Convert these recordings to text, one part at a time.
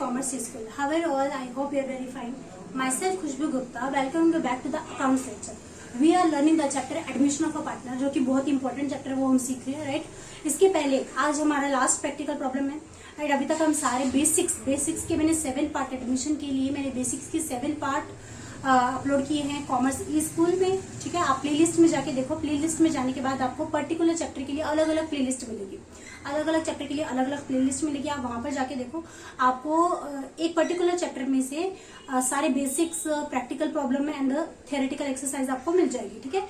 Commerce School. How are you all? I hope you are very fine. Myself Khushbu Gupta. Welcome you back to the accounts lecture. We are learning the chapter admission of a partner, जो कि बहुत important chapter है, वो हम सीख रहे हैं, right. इसके पहले आज हमारा लास्ट प्रैक्टिकल प्रॉब्लम है, राइट। अभी तक हम सारे बेसिक्स के मैंने 7 पार्ट एडमिशन के लिए मैंने बेसिक्स की 7 पार्ट अपलोड किए हैं कॉमर्स ई स्कूल में, ठीक है। आप प्लेलिस्ट में जाके देखो, प्लेलिस्ट में जाने के बाद आपको पर्टिकुलर चैप्टर के लिए अलग अलग प्लेलिस्ट मिलेगी, अलग अलग चैप्टर के लिए अलग अलग प्लेलिस्ट मिलेगी। आप वहां पर जाके देखो, आपको एक पर्टिकुलर चैप्टर में से सारे basics, practical problem and theoretical exercise आपको मिल जाएगी, ठीक है।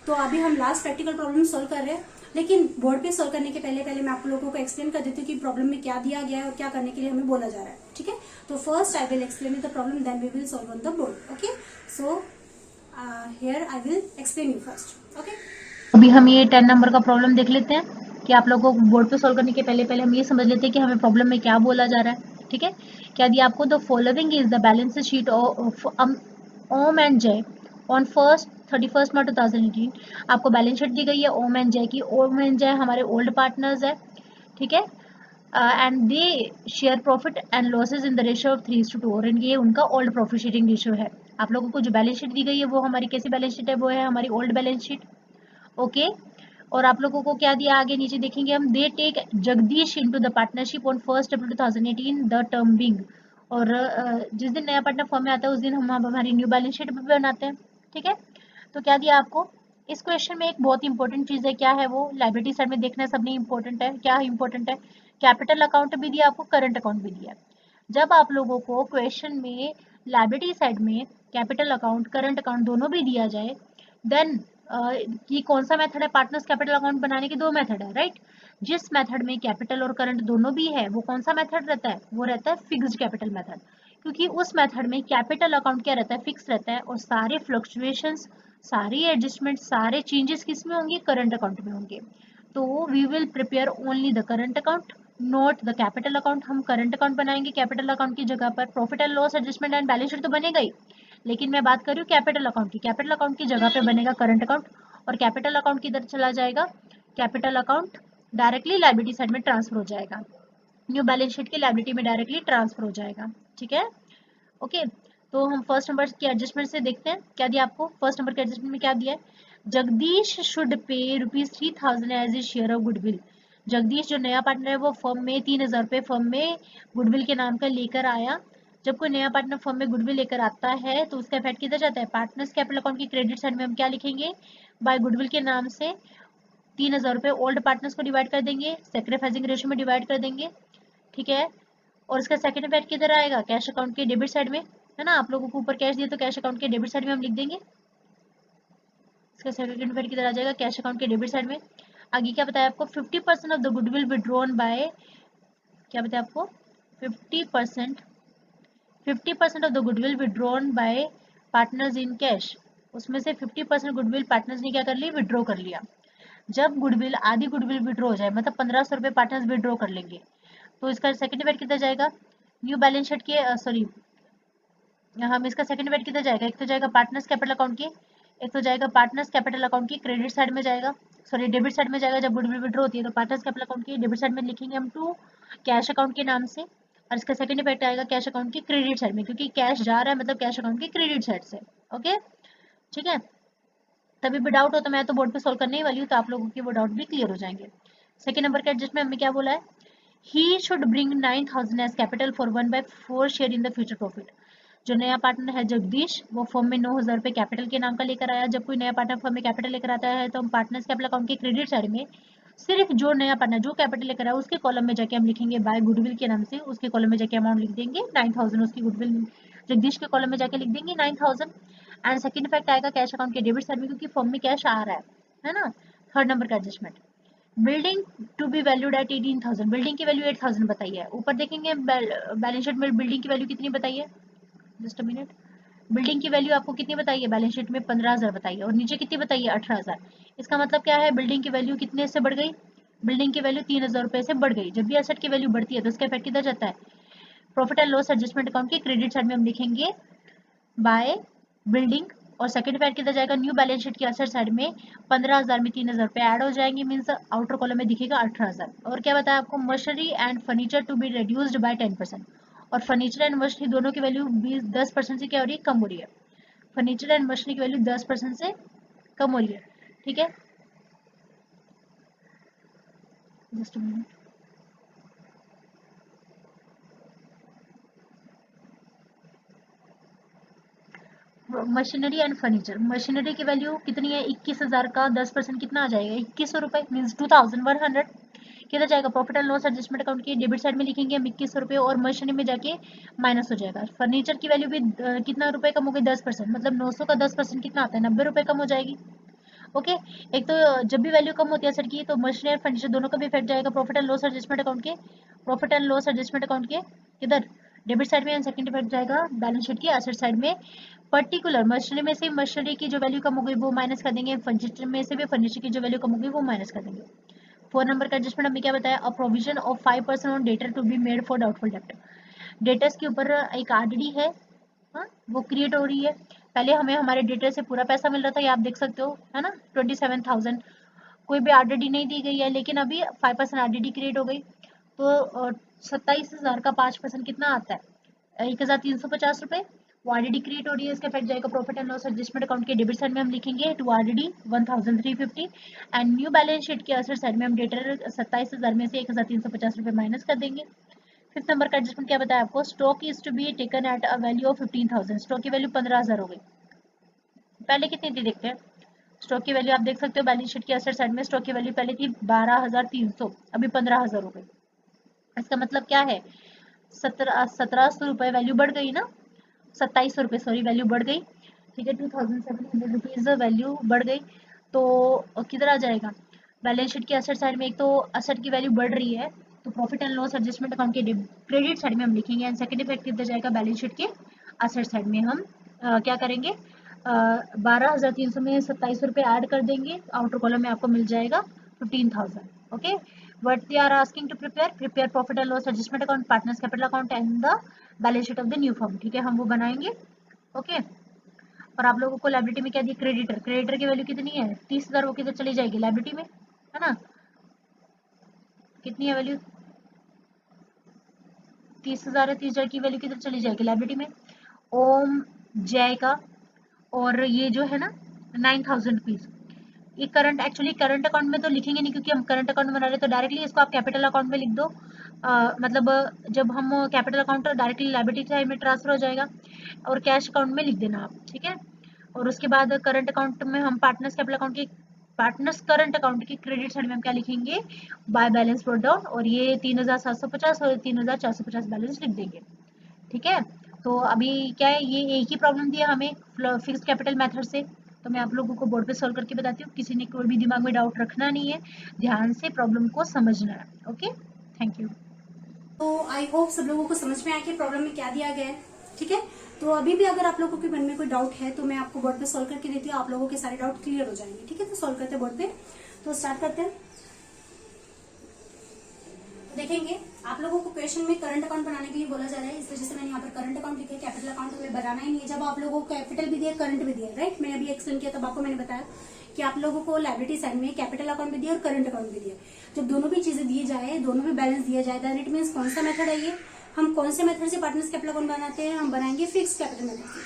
तो अभी हम लास्ट प्रैक्टिकल प्रॉब्लम सोल्व कर रहे हैं, लेकिन बोर्ड पे सोल्व करने के पहले मैं आप लोगों को एक्सप्लेन कर देती हूँ कि प्रॉब्लम में क्या दिया गया है और क्या करने के लिए हमें बोला जा रहा है, ठीक है। तो first I will explain the problem, then we will solve on the board, okay. So here I will explain you first, okay. अभी हम ये 10 नंबर का प्रॉब्लम देख लेते हैं कि आप लोगों को बोर्ड पे सॉल्व करने के पहले हम ये समझ लेते हैं कि हमें प्रॉब्लम में क्या बोला जा रहा है, ठीक है। क्या दिया आपको, the following is the balance sheet of Om and जय ऑन 31 मार्च 2018। आपको बैलेंस शीट दी गई है ओम एंड जय की। ओम एंड जय हमारे ओल्ड पार्टनर्स है, ठीक है, and they share profit and losses in the ratio of 3:2, और ये उनका ओल्ड प्रॉफिट शेयरिंग रेशियो है। आप लोगों को जो बैलेंस शीट दी गई है वो हमारी कैसी बैलेंस शीट है, वो है हमारी ओल्ड बैलेंस शीट, ओके। और आप लोगों को क्या दिया आगे नीचे देखेंगे हम, they take Jagdish into the partnership on 1 April 2018, the term being. और जिस दिन नया पार्टनर फॉर्म में आता है उस दिन हम हमारी न्यू बैलेंस शीट भी बनाते हैं, ठीक है। तो क्या दिया आपको इस क्वेश्चन में, एक बहुत इंपॉर्टेंट चीज है, क्या है वो, लाइबिलिटी साइड में देखना सबने इंपॉर्टेंट है। क्या इंपॉर्टेंट है, कैपिटल अकाउंट भी दिया आपको, करंट अकाउंट भी दिया। जब आप लोगों को क्वेश्चन में लाइबिलिटी साइड में कैपिटल अकाउंट, करंट अकाउंट दोनों भी दिया जाए, देन कि कौन सा मेथड है, पार्टनर्स कैपिटल अकाउंट बनाने के 2 मेथड है, राइट। जिस मेथड में कैपिटल और करंट दोनों भी है वो कौन सा मेथड रहता है, वो रहता है फिक्स्ड कैपिटल मेथड, क्योंकि उस मेथड में कैपिटल अकाउंट क्या रहता है, फिक्स रहता है, और सारे फ्लक्चुएशंस, सारी एडजस्टमेंट, सारे चेंजेस किस में होंगे, करंट अकाउंट में होंगे। तो we will prepare only the current account, not the capital account. हम करंट अकाउंट बनाएंगे कैपिटल अकाउंट की जगह पर। Profit and loss, adjustment and balance sheet तो बनेगा ही, लेकिन मैं बात कर रही हूँ कैपिटल अकाउंट की। कैपिटल अकाउंट की जगह पे बनेगा करंट अकाउंट, और कैपिटल अकाउंट किधर चला जाएगा, capital account directly liability side में ट्रांसफर हो जाएगा, न्यू बैलेंस शीट की लायबिलिटी में डायरेक्टली ट्रांसफर हो जाएगा, ठीक है, ओके। तो हम फर्स्ट नंबर की एडजस्टमेंट से देखते हैं क्या दिया आपको। फर्स्ट नंबर के एडजस्टमेंट में क्या दिया है, Jagdish should pay ₹3000 as a share of goodwill. Jagdish जो नया पार्टनर है वो फर्म में 3000 रुपये फर्म में गुडविल के नाम का लेकर आया। जब कोई नया पार्टनर फर्म में गुडविल लेकर आता है तो उसका इफेक्ट किधर जाता है, पार्टनर्स कैपिटल अकाउंट की क्रेडिट साइड में हम क्या लिखेंगे, बाय गुडविल के नाम से 3000 रुपये ओल्ड पार्टनर्स को डिवाइड कर देंगे, सैक्रिफाइसिंग रेशियो में डिवाइड कर देंगे, ठीक है। और इसका सेकंड इफेक्ट किधर आएगा, कैश अकाउंट के डेबिट साइड में, है ना। आप लोगों को ऊपर कैश दिए तो कैश अकाउंट के डेबिट साइड में हम लिख देंगे। इसका सेकंड इफेक्ट किधर आ जाएगा, कैश अकाउंट के डेबिट साइड में। आगे क्या बताया आपको, 50% of the goodwill withdrawn bye, क्या बताया आपको, 50% of the goodwill withdrawn bye partners in cash. उसमें से 50% गुडविल पार्टनर्स ने क्या कर ली, विड्रॉ कर लिया। जब गुडविल, आधी गुडविल विड्रॉ हो जाए, मतलब 1500 रुपये पार्टनर्स विड्रॉ कर लेंगे, तो इसका सेकंड इफेक्ट किधर जाएगा, न्यू बैलेंस शीट के, सॉरी, हम इसका सेकंड इफेक्ट किधर जाएगा, एक तो जाएगा पार्टनर्स कैपिटल अकाउंट की, एक तो जाएगा पार्टनर्स कैपिटल अकाउंट की क्रेडिट साइड में जाएगा, सॉरी डेबिट साइड में जाएगा। जब गुडविल विड्रॉ होती है तो पार्टनर्स कैपिटल अकाउंट की डेबिट साइड में लिखेंगे हम टू कैश अकाउंट के नाम से, और इसका सेकंड इफेक्ट आएगा कैश अकाउंट की क्रेडिट साइड में, क्योंकि कैश जा रहा है मतलब कैश अकाउंट की क्रेडिट साइड से, ओके, ठीक है। तभी भी डाउट हो तो मैं तो बोर्ड पे सोल्व करने ही वाली हूँ, तो आप लोगों के वो डाउट भी क्लियर हो जाएंगे। सेकंड नंबर के एडजस्टमेंट में क्या बोला है, he should bring 9000 as capital for 1/4 share in the future profit. जो नया पार्टनर है जगदीश, वो फर्म में 9000 रुपये कैपिटल के नाम का लेकर आया। जब कोई नया पार्टनर फर्म में कैपिटल लेकर आता है तो हम पार्टनर्स कैपिटल अकाउंट के क्रेडिट साइड में सिर्फ जो नया पार्टनर जो कैपिटल लेकर आया उसके कॉलम में जाके हम लिखेंगे बाय गुडविल के नाम से, उसके कॉलम में जाके अमाउंट लिख देंगे 9000, उसकी गुडविल जगदीश के कॉलम में जाके लिख देंगे 9000। एंड सेकंड इफेक्ट आएगा कैश अकाउंट के डेबिट साइड में, क्योंकि फर्म में कैश आ रहा है ना। थर्ड नंबर का adjustment, building to be valued at 18,000। Building की वैल्यू 8000 बताई है। ऊपर देखेंगे बैलेंस शीट में बिल्डिंग की वैल्यू कितनी बताई है, जस्ट अ मिनट। बिल्डिंग की वैल्यू आपको कितनी बताई है, बैलेंस शीट में 15000 बताई है, और नीचे कितनी बताई है, 18000। इसका मतलब क्या है, बिल्डिंग की वैल्यू कितने से बढ़ गई, बिल्डिंग की वैल्यू 3000 रुपये से बढ़ गई। जब भी एसेट की वैल्यू बढ़ती है तो उसका इफेक्ट किधर जाता है, profit and loss adjustment account की क्रेडिट साइड में हम लिखेंगे बाय बिल्डिंग, और सेकंड इफेक्ट किधर जाएगा, न्यू बैलेंस शीट की असेट साइड में 15000 में 3000 रुपये ऐड हो जाएंगे, मीन्स आउटर कॉलम में दिखेगा 18000। और क्या बताया आपको, machinery and furniture to be reduced by 10%। और फर्नीचर एंड मशीनरी दोनों की वैल्यू 10% से क्या हो रही है, कम हो रही है। फर्नीचर एंड मशीनरी की वैल्यू 10% से कम हो रही है, ठीक है। Just minute, machinery and furniture, machinery की वैल्यू कितनी है, 21,000 का 10% कितना आ जाएगा, 2100 रुपए, मीन्स 2100। किधर जाएगा, profit and loss adjustment account की डेबिट साइड में लिखेंगे हम 2100 रुपए, और मशीनरी में जाके माइनस हो जाएगा। फर्नीचर की वैल्यू भी कितना रुपए कम हो गई, 10%, मतलब 900 का 10% कितना आता है, 90 रुपए कम हो जाएगी। ओके, एक तो जब भी वैल्यू कम होती है सर की, तो मशीनरी और फर्नीचर दोनों का भी इफेक्ट जाएगा profit and loss adjustment account के, profit and loss adjustment account के किधर, डेबिट साइड में, एंड सेकंड इफेक्ट जाएगा बैलेंस शीट की एसेट साइड में। पर्टिकुलर मशीनरी में से मशीनरी की जो वैल्यू कम हो गई वो माइनस कर देंगे, फर्नीचर में से भी फर्नीचर की जो वैल्यू कम हो गई वो माइनस कर देंगे। 4 नंबर का एडजस्टमेंट हमें क्या बताया, a provision of 5% on debtor to be made for doubtful debt. Debtors के ऊपर एक आरडीडी है, हाँ, वो क्रिएट हो रही है। पहले हमें हमारे डेटर से पूरा पैसा मिल रहा था, ये आप देख सकते हो, है ना, 27,000, कोई भी आरडीडी नहीं दी गई है, लेकिन अभी 5% आरडीडी क्रिएट हो गई, तो 27,000 का 5% कितना आता है, 1,350 रुपए। वो आरडीडी क्रिएट हो रही है, इसका इफेक्ट जाएगा profit and loss adjustment account के डेबिट साइड में, हम लिखेंगे to RDD 1,350, and new balance sheet के असेट साइड में हम डेटर 27,000 में से 1,350 रुपए माइनस कर देंगे। 5th नंबर का एडजस्टमेंट क्या बताया आपको, stock is to be taken at a value of 15,000, stock की वैल्यू 15,000 हो गई, पहले कितनी थी देखते हैं। स्टॉक की वैल्यू आप देख सकते हो बैलेंस शीट के असेट साइड में, स्टॉक की वैल्यू पहले थी 12,300, अभी 15,000 हो गई। इसका मतलब क्या है, 1700 रुपए वैल्यू बढ़ गई ना, 2700 रुपए सॉरी वैल्यू बढ़ गई, ठीक है, 2,700 रुपीज वैल्यू बढ़ गई। तो किधर आ जाएगा, बैलेंस शीट के असेट साइड में, एक तो असेट की वैल्यू बढ़ रही है, तो profit and loss adjustment account के क्रेडिट साइड में हम लिखेंगे, एंड सेकंड इफेक्ट किधर जाएगा, बैलेंस शीट के असेट साइड में हम क्या करेंगे, 12,300 में 2700 रुपये ऐड कर देंगे, आउटर कॉलम में आपको मिल जाएगा 15,000। Okay, what they are asking to prepare profit and loss adjustment account, partners capital account and the balance sheet of the new firm, ठीक है, हम वो बनाएंगे। ओके, और आप लोगों को लायबिलिटी में क्या दी, क्रेडिटर, क्रेडिटर की वैल्यू कितनी है, 30,000, वो किधर चली जाएगी, लायबिलिटी में, है ना, कितनी है वैल्यू, 30,000 है, 30,000 की वैल्यू किधर चली जाएगी, लायबिलिटी में। ओम जय का, और ये जो है ना 9,000 रुपीज, ये करंट, एक्चुअली करंट अकाउंट में तो लिखेंगे नहीं, क्योंकि हम करंट अकाउंट में बना रहे हैं, तो डायरेक्टली इसको आप कैपिटल अकाउंट में लिख दो। मतलब जब हम capital account directly liability side में ट्रांसफर हो जाएगा, और कैश अकाउंट में लिख देना आप, ठीक है। और उसके बाद करंट अकाउंट में हम पार्टनर्स कैपिटल अकाउंट की, पार्टनर्स करंट अकाउंट की क्रेडिट साइड में हम क्या लिखेंगे, बाय बैलेंस ब्रॉट डाउन, और ये 3,750 और 3,450 बैलेंस लिख देंगे, ठीक है। तो अभी क्या है, ये एक ही प्रॉब्लम दिया हमें फिक्स्ड कैपिटल मेथड से, तो मैं आप लोगों को बोर्ड पे सॉल्व करके बताती हूँ, किसी ने कोई भी दिमाग में डाउट रखना नहीं है, ध्यान से प्रॉब्लम को समझना है। Okay, thank you. तो आई होप सब लोगों को समझ में आया कि प्रॉब्लम में क्या दिया गया है, ठीक है। तो अभी भी अगर आप लोगों के मन में कोई डाउट है तो मैं आपको बोर्ड पे सॉल्व करके देती हूँ, आप लोगों के सारे डाउट क्लियर हो जाएंगे, ठीक है। तो सॉल्व करते हैं बोर्ड पे, तो स्टार्ट करते हैं। देखेंगे आप लोगों को क्वेश्चन में करंट अकाउंट बनाने के लिए बोला जा रहा है, इस वजह से मैंने यहाँ पर करंट अकाउंट लिखा है, कैपिटल अकाउंट हमें बनाना ही नहीं है। जब आप लोगों को कैपिटल भी दिया, करंट भी दिया, राइट, मैंने अभी एक्सप्लेन किया, तब आपको मैंने बताया कि आप लोगों को लायबिलिटी साइड में कैपिटल अकाउंट भी दिया और करंट अकाउंट भी दिया। जब दोनों भी चीजें दी जाए, दोनों भी बैलेंस दिया जाए, देन इट मीन्स कौन सा मेथड है ये, हम कौन से मेथड से पार्टनर्स कैपिटल अकाउंट बनाते हैं, हम बनाएंगे फिक्स कैपिटल मेथड से।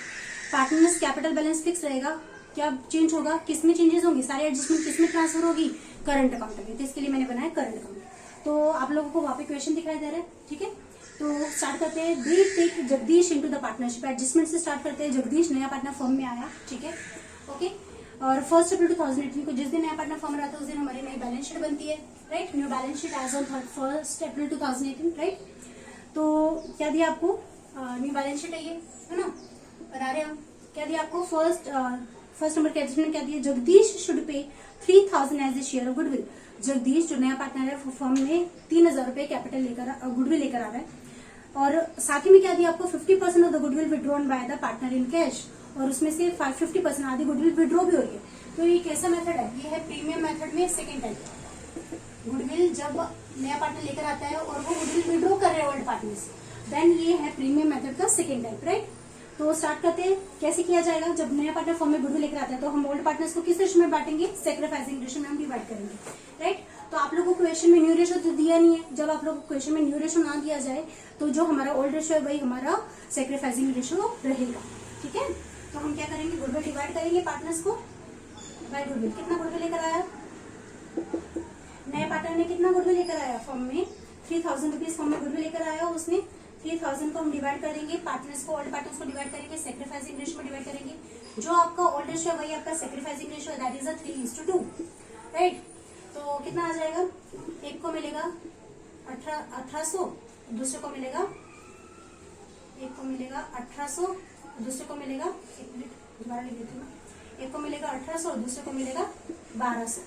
पार्टनर्स कैपिटल बैलेंस फिक्स रहेगा, क्या चेंज होगा, किस में चेंजेस होंगी, सारी एडजस्टमेंट किस में ट्रांसफर होगी, करंट अकाउंट में, तो इसके लिए मैंने बनाया करंट अकाउंट। तो आप लोगों को वहां पे क्वेश्चन दिखाई दे रहा है, ठीक है। तो स्टार्ट करते हैं, we take Jagdish into the partnership, adjustment से स्टार्ट करते हैं। जगदीश नया पार्टनर फर्म में आया, ठीक है, ओके। और 1 अप्रैल 2018 को जिस दिन नया पार्टनर फर्म रहा था, उस दिन हमारी नई बैलेंस शीट बनती है, right, new balance sheet as on 1 April 2018, right. तो क्या दिया आपको, न्यू बैलेंस शीट है ये, है ना, बना रहे हम, क्या दिया आपको, फर्स्ट नंबर के एडजस्टमेंट क्या दिया, Jagdish should pay 3,000 as a share of goodwill. Jagdish जो नया पार्टनर है फर्म में 3,000 रुपए कैपिटल लेकर, गुडविल लेकर आ रहा है, और साथ ही में क्या दिया आपको, 50% of the goodwill withdrawn by the partner in cash, और उसमें से 50% आधी गुडविल विड्रॉ भी हो रही है। तो ये कैसा मेथड है, ये है प्रीमियम मेथड में सेकेंड टाइप। गुडविल जब नया पार्टनर लेकर आता है और वो गुडविल विड्रॉ कर रहे हैं ओल्ड पार्टनर से, देन ये है प्रीमियम मेथड का सेकेंड टाइप, राइट। तो स्टार्ट करते हैं, कैसे किया जाएगा, जब नया पार्टनर फर्म में गुडविल लेकर आता है तो हम ओल्ड पार्टनर्स को किस रेशो में बांटेंगे, सैक्रिफाइसिंग रेशो में हम डिवाइड करेंगे, राइट। तो आप लोगों को क्वेश्चन में न्यू रेशियो तो दिया नहीं है। जब आप लोगों को क्वेश्चन में न्यू रेशियो ना दिया जाए तो जो हमारा ओल्ड रेशियो है वही हमारा सेक्रीफाइसिंग रेशियो रहेगा। ठीक है, तो हम क्या करेंगे, गुडविल डिवाइड करेंगे पार्टनर्स को बाय गुडविल। कितना गुडविल लेकर आया नया पार्टनर ने, कितना गुडविल लेकर आया फॉर्म में 3000 रुपीज फॉर्म में गुडविल लेकर आया उसने। 3000 को हम डिवाइड करेंगे पार्टनर्स को, ओल्ड पार्टनर्स को डिवाइड करेंगे, सेक्रीफाइसिंग रेशियो में डिवाइड करेंगे। जो आपका ओल्ड रेशियो है वही आपका सेक्रीफाइसिंग रेशियो है, दैट इज 3:2, राइट। तो कितना आ जाएगा, एक को मिलेगा 1800, दूसरे को मिलेगा, एक को मिलेगा 1800, दूसरे को मिलेगा, एक मिनट दोबारा लिख देती हूँ, एक को मिलेगा 1800 और दूसरे को मिलेगा 1200।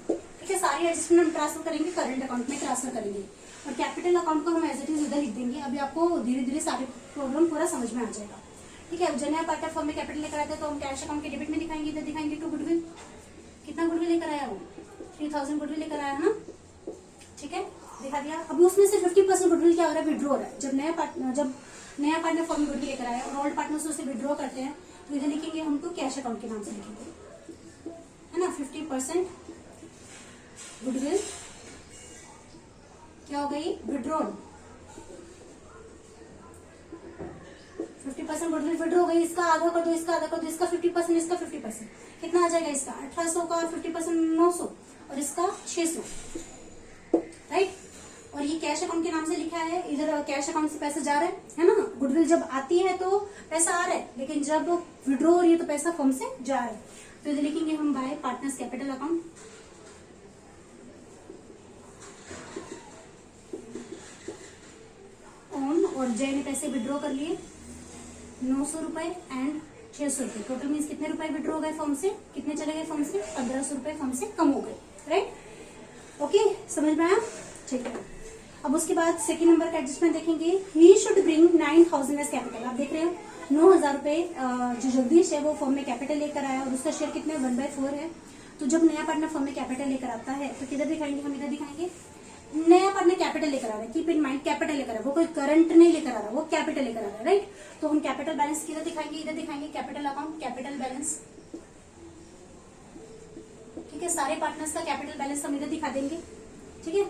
ठीक है, सारी एडजस्टमेंट हम ट्रांसफर करेंगे, करंट अकाउंट में ट्रांसफर करेंगे और कैपिटल अकाउंट को हम एज इट इज उधर लिख देंगे। अभी आपको धीरे धीरे सारे प्रॉब्लम पूरा समझ में आ जाएगा। ठीक है, जो नया पार्टनर फॉर्म में कैपिटल लेकर आते हैं तो हम कैश अकाउंट के डेबिट में दिखाएंगे, इधर दिखाएंगे टू गुडविल। कितना गुडविल लेकर आया वो, 3000 गुडविल लेकर आया ना। ठीक है, दिखा दिया। अभी उसमें से 50% गुडविल क्या हो रहा है, विड्रॉ हो रहा है। जब नया पार्टनर फॉर्म में गुडविल लेकर आया और ओल्ड पार्टनर से उसे विड्रॉ करते हैं तो इधर लिखेंगे हमको कैश अकाउंट के नाम से लिखेंगे, है ना। 50% गुडविल क्या हो गई, विड्रॉल। 50% गुडविल विड्रॉ हो गई। इसका आधा कर दो, इसका आधा कर दो, इसका 50%, इसका 50%, कितना आ जाएगा, इसका 1800 का 50% 900 और इसका 600, राइट। और ये कैश अकाउंट के नाम से लिखा है, इधर कैश अकाउंट से पैसा जा रहा है ना। गुडविल जब आती है तो पैसा आ रहा है, लेकिन जब विड्रॉ हो रही है तो पैसा फर्म से जा रहा है। तो इधर लिखेंगे हम बाय पार्टनर्स कैपिटल अकाउंट। ओम और जय ने पैसे विड्रॉ कर लिए 900 रुपए एंड 600 रुपए, टोटल मीन्स कितने रुपए विड्रॉ हो गए फर्म से, कितने चले गए फर्म से, 1500 रुपए फर्म से कम हो गए, राइट। ओके, समझ में आया, ठीक है। अब उसके बाद सेकंड नंबर का एडजस्टमेंट देखेंगे। He should bring 9000 as capital. आप देख रहे हो 9000 रुपए जो जगदीश है वो फर्म में कैपिटल लेकर आया और उसका शेयर कितने 1/4 है। तो जब नया पार्टनर फर्म में कैपिटल लेकर आता है तो किधर दिखाएंगे, हम इधर दिखाएंगे। नया पार्टनर कैपिटल लेकर आ रहा है, कीप इन माइंड कैपिटल लेकर आ रहा है, वो कोई करंट नहीं लेकर आ रहा, वो कैपिटल लेकर आ रहा है, राइट। तो हम कैपिटल बैलेंस किधर दिखाएंगे, इधर दिखाएंगे कैपिटल अकाउंट, कैपिटल बैलेंस। ठीक है, सारे पार्टनर्स का कैपिटल बैलेंस हम इधर दिखा देंगे। ठीक है,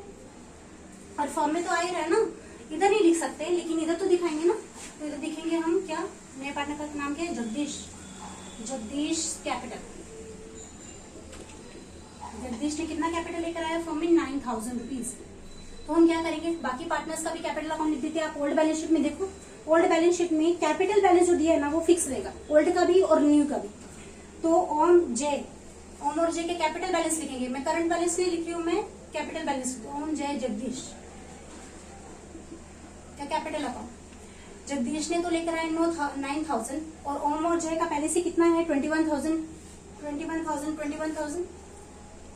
और फॉर्म में तो आ ही रहा है ना, इधर नहीं लिख सकते लेकिन इधर तो दिखाएंगे ना। तो इधर दिखेंगे हम क्या, नए पार्टनर का नाम क्या है, जगदीश कैपिटल। जगदीश ने कितना कैपिटल लेकर आया फॉर्म में 9000 रुपीज। तो हम क्या करेंगे, बाकी पार्टनर्स का भी कैपिटल अकाउंट लिख देते हैं। आप ओल्ड बैलेंस शीट में देखो, ओल्ड बैलेंस शीट में कैपिटल बैलेंस जो दिया है ना वो फिक्स रहेगा, ओल्ड का भी और न्यू का भी। तो ओम और जे के कैपिटल बैलेंस लिखेंगे। मैं करंट बैलेंस नहीं लिख रही हूँ, मैं कैपिटल बैलेंस। ओम जय जगदीश का कैपिटल अकाउंट। जगदीश ने तो लेकर आए 9000 और ओम और जय का पहले से कितना है 21,000,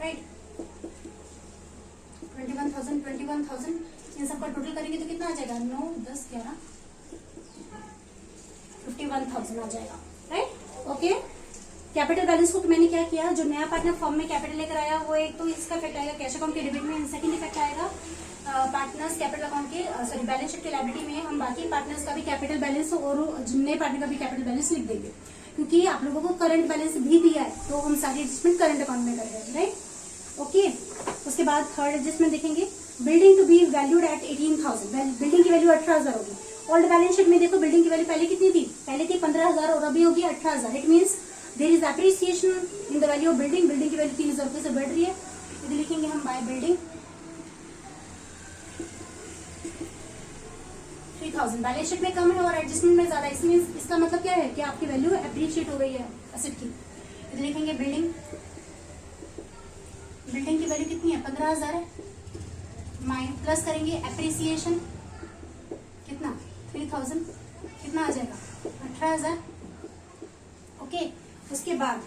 राइट। 21,000 इन सबका टोटल करेंगे तो कितना आ जाएगा, 9, 10, 11, 51,000 आ जाएगा, राइट। ओके, कैपिटल बैलेंस को मैंने क्या किया, जो नया पार्टनर फॉर्म में कैपिटल लेकर आया वो एक तो इसका इफेक्ट आएगा कैश अकाउंट के डेबिट में, सेकंड इफेक्ट आएगा पार्टनर्स कैपिटल अकाउंट के सॉरी बैलेंस शीट के लायबिलिटी में। हम बाकी पार्टनर्स का भी कैपिटल बैलेंस और नए पार्टनर का भी कैपिटल बैलेंस लिख देंगे, क्योंकि आप लोगों को करंट बैलेंस भी दिया है तो हम सारी एडजस्टमेंट करंट अकाउंट में करेंगे, राइट। ओके, उसके बाद थर्ड एडजस्टमेंट देखेंगे। Building to be valued at 18,000, building की वैल्यू 18,000 होगी। ओल्ड बैलेंस शीट में देखो बिल्डिंग की वैल्यू पहले कितनी थी, पहले थी 15,000 और अभी होगी 18,000। It means there is appreciation in the value of building. Building की वैल्यू 3,000 रुपए से बढ़ रही है। इधर लिखेंगे हम बाय बिल्डिंग 3,000। बैलेंस शीट में कम है और एडजस्टमेंट में ज्यादा है, इसमें इसका मतलब क्या है कि आपकी वैल्यू एप्रिशिएट हो गई है एसेट की। इधर लिखेंगे बिल्डिंग की वैल्यू कितनी है 15,000 है, प्लस करेंगे एप्रिसिएशन कितना 3,000, कितना आ जाएगा 18,000। ओके, उसके बाद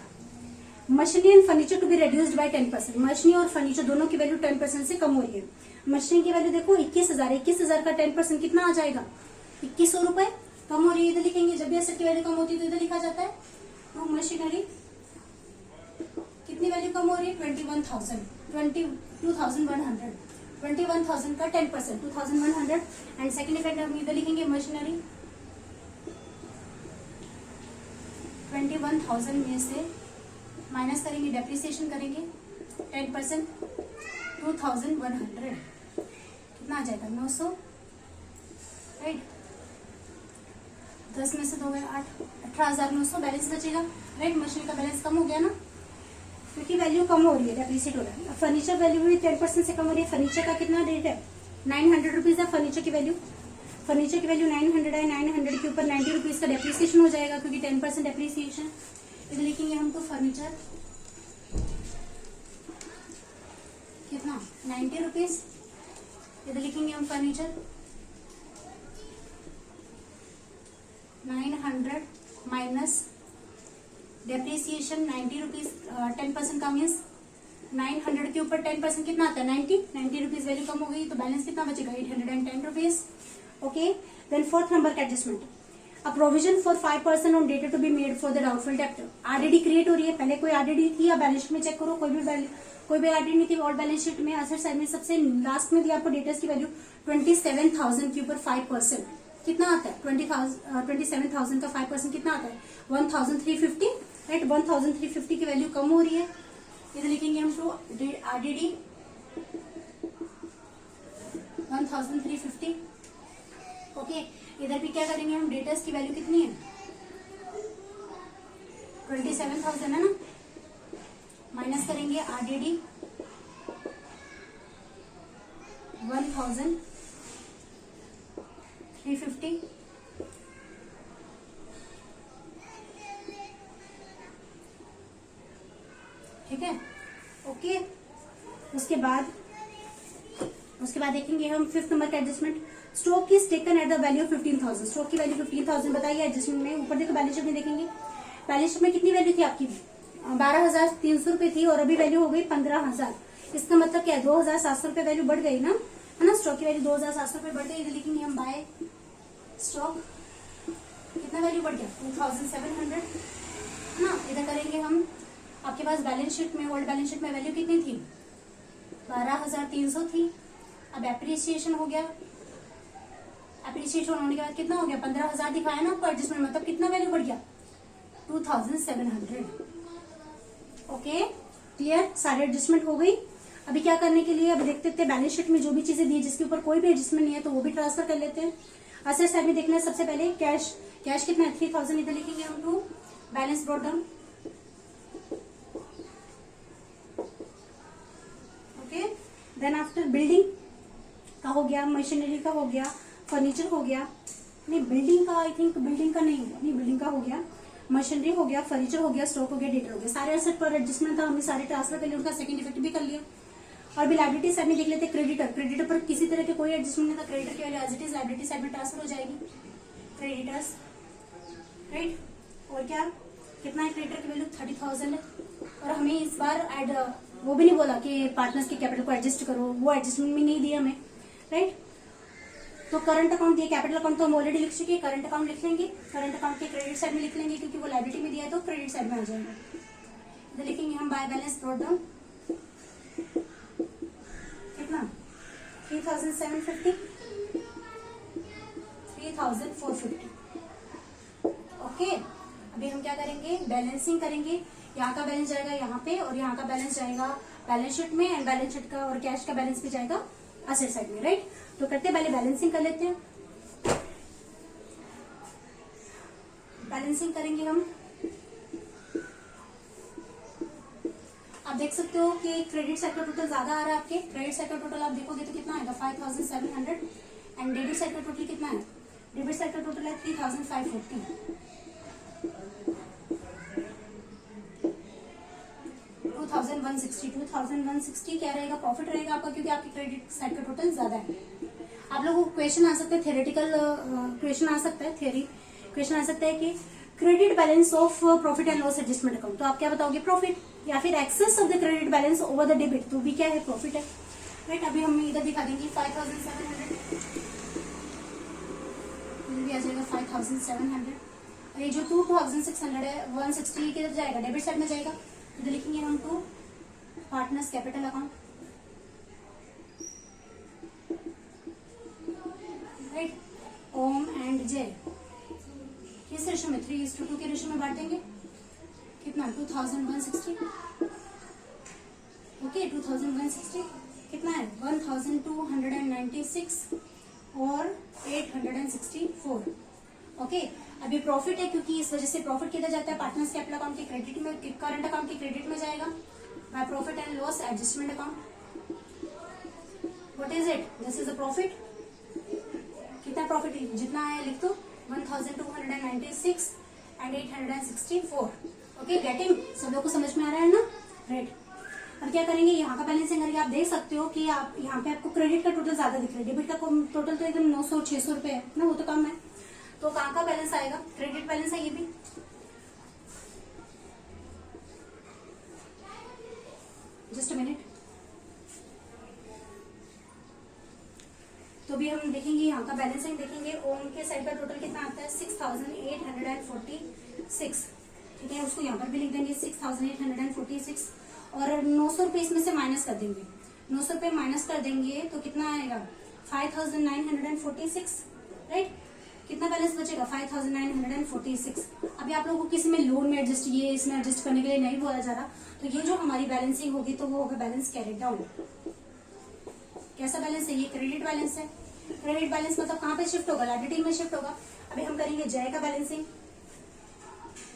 machinery and furniture to be reduced by 10%। Machinery और फर्नीचर दोनों की वैल्यू 10% से कम हो रही है। मशीनरी की वैल्यू देखो 21,000 का 10% कितना आ जाएगा 2100 रुपए कम हो रही है। इधर लिखेंगे जब भी एसेट की वैल्यू कम होती है तो इधर लिखा जाता है टू मशीनरी कितनी वैल्यू कम हो रही है 21,100 का 10% 2,100। एंड सेकेंड इफेक्ट हम इधर लिखेंगे मशीनरी 21,000 में से माइनस करेंगे डेप्रिसिएशन करेंगे 10%, 2100 कितना आ जाएगा 900, राइट। 10 में से 2 गए 8, 18,900 बैलेंस बचेगा, राइट। मशीन का बैलेंस कम हो गया ना, क्योंकि वैल्यू कम हो रही है, डेप्रिसिएट हो रहा है। फर्नीचर वैल्यू भी 10% से कम हो रही है। फर्नीचर का कितना रेट है 900 रुपीज है फर्नीचर की वैल्यू। फर्नीचर की वैल्यू 900 है, 900 के ऊपर 90 रुपीज का डेप्रिसिएशन हो जाएगा, क्योंकि 10% डेप्रिसिएशन। इधर लिखेंगे हम तो फर्नीचर कितना 90 रुपीज। इधर लिखेंगे हम फर्नीचर 900 माइनस डेप्रिसिएशन 90 रुपीज, 10% का मीन्स 900 के ऊपर 10% कितना आता है 90 रुपीज वैल्यू कम हो गई, तो बैलेंस कितना बचेगा 810 rupees. Okay, then fourth number का adjustment, a provision for 5% on data to be made for the doubtful debtor. RDD create हो रही है, पहले कोई आरडीडी थी या बैलेंस शीट में चेक करो, कोई भी आरडीडी नहीं थी। और बैलेंस शीट में असेट साइड में सबसे लास्ट में दिया आपको डेटर्स की वैल्यू 27,000 के ऊपर 5% कितना आता है 27,000 का 5% कितना आता है 1,350, राइट। 1,350 की वैल्यू कम हो रही है। इधर लिखेंगे हम टू आरडीडी 1,350। ओके, इधर भी क्या करेंगे हम, डेटर्स की वैल्यू कितनी है 27,000 है ना, माइनस करेंगे आरडीडी 1,350, ठीक है। ओके, उसके बाद देखेंगे हम फिफ्थ नंबर का adjustment, stock is taken at the value 15,000। Stock की वैल्यू 15,000 बताइए एडजस्टमेंट में। ऊपर देखो बैलेंस शीट में देखेंगे, बैलेंस शीट में कितनी वैल्यू थी आपकी 12,300 रुपए थी, और अभी वैल्यू हो गई 15,000। इसका मतलब क्या है 2,700 रुपए वैल्यू बढ़ गई ना, है ना। स्टॉक की वैल्यू 2,700 रुपए बढ़ गई। इधर लिखेंगे हम बाय स्टॉक कितना वैल्यू बढ़ गया 2,700, है ना। इधर करेंगे हम, आपके पास बैलेंस शीट में, ओल्ड बैलेंस शीट में वैल्यू कितनी थी 12,300 थी। अब एप्रिसिएशन हो गया, एप्रिसिएशन होने के बाद कितना हो गया 15,000 दिखाया ना आपको एडजस्टमेंट, मतलब कितना वैल्यू बढ़ गया 2,700। ओके, क्लियर, सारे एडजस्टमेंट हो गई। अभी क्या करने के लिए, अभी देखते थे बैलेंस शीट में जो भी चीजें दी जिसके ऊपर कोई भी एडजस्टमेंट नहीं है तो वो भी ट्रांसफर कर लेते हैं। असेट साइड में देखना है सबसे पहले कैश कितना है 3,000। इधर लिखेंगे हम to balance brought down. Okay, then after building का हो गया, मशीनरी का हो गया, फर्नीचर हो गया, नहीं बिल्डिंग का, आई थिंक बिल्डिंग का नहीं हुआ, नहीं बिल्डिंग का हो गया, मशीनरी हो गया, फर्नीचर हो गया, स्टॉक हो गया, डेटर हो गया। सारे एसेट पर एडजस्टमेंट था, हमने सारे ट्रांसफर कर लिया, उनका सेकंड इफेक्ट भी कर लिया। और भी लाइबिलिटी साइड में देख लेते हैं क्रेडिटर पर किसी तरह के कोई एडजस्टमेंट नहीं था, क्रेडिटर की value as it is liability side में ट्रांसफर हो जाएगी, क्रेडिटर्स, राइट। और क्या कितना है क्रेडिटर की वैल्यू 30,000 है। और हमें इस बार एड वो भी नहीं बोला कि पार्टनर्स के कैपिटल को एडजस्ट करो, वो एडजस्टमेंट भी नहीं दिया हमें, राइट। तो करंट अकाउंट दिया, कैपिटल अकाउंट तो हम ऑलरेडी लिख चुके हैं, करंट अकाउंट लिख लेंगे, करंट अकाउंट के क्रेडिट साइड में लिख लेंगे क्योंकि वो लायबिलिटी में दिया है तो क्रेडिट साइड में आ जाएंगे। इधर लिखेंगे हम बाय बैलेंस ब्रॉट डाउन कितना 3,750, 3,450। ओके, अभी हम क्या करेंगे बैलेंसिंग करेंगे, यहाँ का बैलेंस जाएगा यहाँ पे और यहाँ का बैलेंस जाएगा बैलेंस शीट में, एंड बैलेंस शीट का और कैश का बैलेंस भी जाएगा असेट साइड में, राइट। तो करते हैं पहले बैलेंसिंग कर लेते हैं। बैलेंसिंग करेंगे हम, आप देख सकते हो कि क्रेडिट साइड का टोटल ज्यादा आ रहा है आपके, क्रेडिट साइड का टोटल आप देखोगे तो कितना आएगा 5,700 एंड डेबिट साइड का टोटल कितना है, डेबिट साइड का टोटल है 3,540। 2,160 क्या रहेगा प्रॉफिट रहेगा आपका, क्योंकि आपकी क्रेडिट साइड का टोटल ज्यादा है। आप लोगों को क्वेश्चन आ सकता है, थियोरेटिकल क्वेश्चन आ सकता है, थियोरी क्वेश्चन आ सकता है कि credit balance of profit and loss adjustment account, तो आप क्या बताओगे प्रॉफिट, या फिर excess of the credit balance over the debit, तो भी क्या है प्रॉफिट है, राइट। अभी हम इधर दिखा देंगे 5,700 भी आ जाएगा 5,700, और ये जो 2,600 है 160 किधर जाएगा डेबिट साइड में जाएगा। इधर लिखेंगे हम to partners capital account, right. Om and Jay किस रेशो में 3:2 के रेशो में बांट देंगे, कितना 2,160, ओके 2,160 कितना है 1296 और 864। ओके, अभी प्रॉफिट है क्योंकि इस वजह से प्रॉफिट किधर जाता है, पार्टनर्स कैपिटल अकाउंट के क्रेडिट में, करंट अकाउंट के क्रेडिट में जाएगा by profit and loss adjustment account. What is it, this is a profit. कितना प्रॉफिट जितना है लिख दो 1296 एंड 864। ओके, गेटिंग, सब लोग को समझ में आ रहा है ना, राइट। और क्या करेंगे, यहाँ का बैलेंसिंग करके आप देख सकते हो कि आप यहाँ पे आपको क्रेडिट का टोटल ज्यादा दिख रहा है, डेबिट का टोटल तो एकदम 900-600 रुपए है ना, वो तो कम है। तो कहाँ का बैलेंस आएगा, क्रेडिट बैलेंस है ये भी। Just a minute. तो भी हम देखेंगे यहाँ का बैलेंसिंग देखेंगे, ओम के साइड पर टोटल कितना आता है 6846। ठीक है, उसको यहाँ पर भी लिख देंगे 6846 और 900 रुपये इसमें से माइनस कर देंगे। 900 रुपये माइनस कर देंगे तो कितना आएगा 5946, राइट। कितना बैलेंस बचेगा 5946। अभी आप लोगों को किसी में लोन में एडजस्ट, ये इसमें एडजस्ट करने के लिए नहीं बोला जा रहा, तो ये जो हमारी बैलेंसिंग होगी तो वो होगा बैलेंस कैरिड डाउन। कैसा बैलेंस है ये, क्रेडिट बैलेंस है। क्रेडिट बैलेंस मतलब कहाँ पे शिफ्ट होगा, लायबिलिटी में शिफ्ट होगा। अभी हम करेंगे जय का बैलेंसिंग,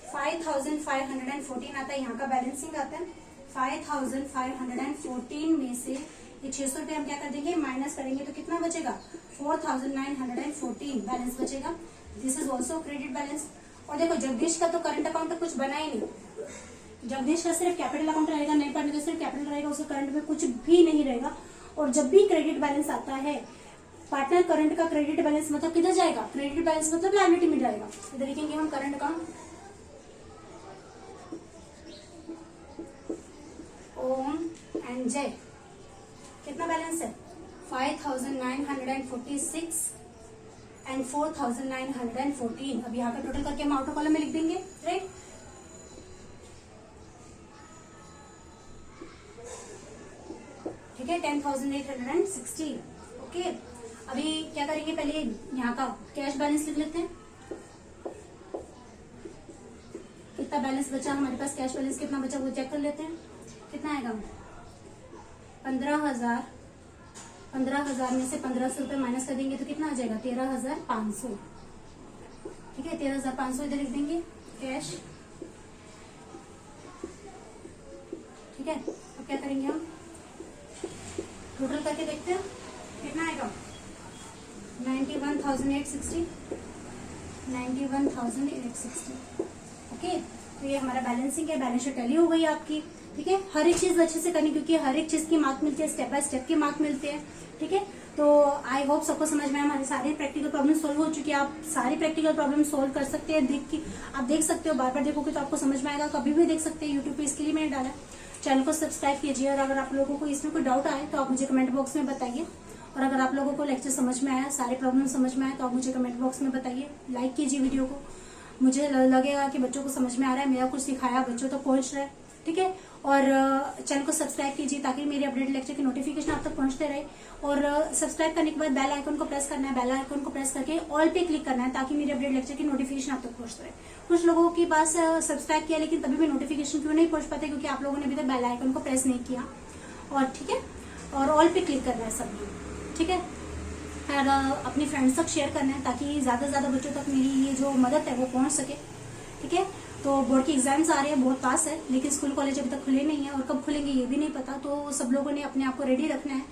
5514 आता है, यहाँ का बैलेंसिंग आता है 5514 में से ये 600 रुपये हम क्या कर देंगे, माइनस करेंगे तो कितना बचेगा 4914 बैलेंस बचेगा। This is also credit balance. और देखो जगदीश का तो करंट अकाउंट तो कुछ बना ही नहीं, जगदीश का सिर्फ कैपिटल अकाउंट रहेगा, नहीं पढ़ने तो सिर्फ कैपिटल रहेगा, उसका करंट में कुछ भी नहीं रहेगा। और जब भी क्रेडिट बैलेंस आता है, पार्टनर करंट का क्रेडिट बैलेंस मतलब किधर जाएगा, क्रेडिट बैलेंस मतलब लायबिलिटी में जाएगा। इधर लिखेंगे हम करंट अकाउंट, ओम एंड जय। कितना बैलेंस है 5946 एंड 4914। अब यहाँ का टोटल करके हम आउटर कॉलम में लिख देंगे, राइट। ठीक है, 10,860। ओके, अभी क्या करेंगे, पहले यहाँ का कैश बैलेंस लिख लेते हैं। कितना बैलेंस बचा हमारे पास, कैश बैलेंस कितना बचा वो चेक कर लेते हैं। कितना आएगा 15,000 में से 1500 रुपये माइनस कर देंगे तो कितना आ जाएगा 13,500। ठीक है, 13,500 इधर लिख देंगे कैश। ठीक है, अब क्या करेंगे हम टोटल करके देखते हैं कितना आएगा 91,860। ओके, तो ये हमारा बैलेंसिंग है, बैलेंस शीट टैली हो गई आपकी। ठीक है, हर एक चीज अच्छे से करनी क्योंकि हर एक चीज की मार्क मिलती है, स्टेप बाय स्टेप की मार्क मिलते हैं। ठीक है, तो आई होप सबको समझ में हमारे सारे प्रैक्टिकल प्रॉब्लम सोल्व हो चुकी है। आप सारी प्रैक्टिकल प्रॉब्लम सोल्व कर सकते हैं, आप देख सकते हो, बार बार देखोगे तो आपको समझ में आएगा, कभी भी देख सकते हैं। यूट्यूब पे इसके लिए मैंने डाला। चैनल को सब्सक्राइब कीजिए और अगर आप लोगों को इसमें कोई डाउट आए तो आप मुझे कमेंट बॉक्स में बताइए। और अगर आप लोगों को लेक्चर समझ में आया, सारे प्रॉब्लम समझ में आए तो आप मुझे कमेंट बॉक्स में बताइए। लाइक कीजिए वीडियो को, मुझे लगेगा कि बच्चों को समझ में आ रहा है, मेरा कुछ सिखाया बच्चों तक पहुंच रहा है। ठीक है, और चैनल को सब्सक्राइब कीजिए ताकि मेरे अपडेट लेक्चर की नोटिफिकेशन आप तक पहुंचते रहे। और सब्सक्राइब करने के बाद बेल आइकन को प्रेस करना है, बेल आइकन को प्रेस करके ऑल पे क्लिक करना है ताकि मेरे अपडेट लेक्चर की नोटिफिकेशन आप तक पहुंचते रहे। कुछ लोगों के पास सब्सक्राइब किया लेकिन तभी भी नोटिफिकेशन क्यों नहीं पहुंच पाते, क्योंकि आप लोगों ने अभी तक बेल आइकन को प्रेस नहीं किया। और ठीक है, और ऑल पे क्लिक करना है सबने। ठीक है, और अपने फ्रेंड्स तक शेयर करना है ताकि ज्यादा से ज्यादा बच्चों तक मेरी ये जो मदद है वो पहुंच सके। ठीक है, तो बोर्ड के एग्जाम्स आ रहे हैं, बहुत पास है, लेकिन स्कूल कॉलेज अभी तक खुले नहीं है और कब खुलेंगे ये भी नहीं पता। तो सब लोगों ने अपने आप को रेडी रखना है,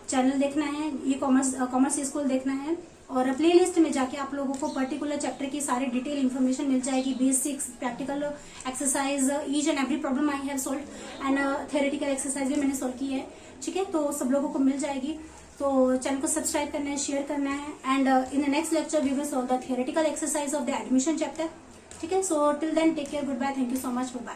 चैनल देखना है, ये कॉमर्स स्कूल देखना है और प्ले लिस्ट में जाके आप लोगों को पर्टिकुलर चैप्टर की सारी डिटेल इन्फॉर्मेशन मिल जाएगी। Basics, practical exercise, each and every problem I have solve and theoretical exercise भी मैंने सॉल्व की है। ठीक है, तो सब लोगों को मिल जाएगी। तो चैनल को सब्सक्राइब करना है, शेयर करना है and in the next lecture we will solve the theoretical exercise of the admission chapter. ठीक है, so till then take care, good bye, thank you so much, bye.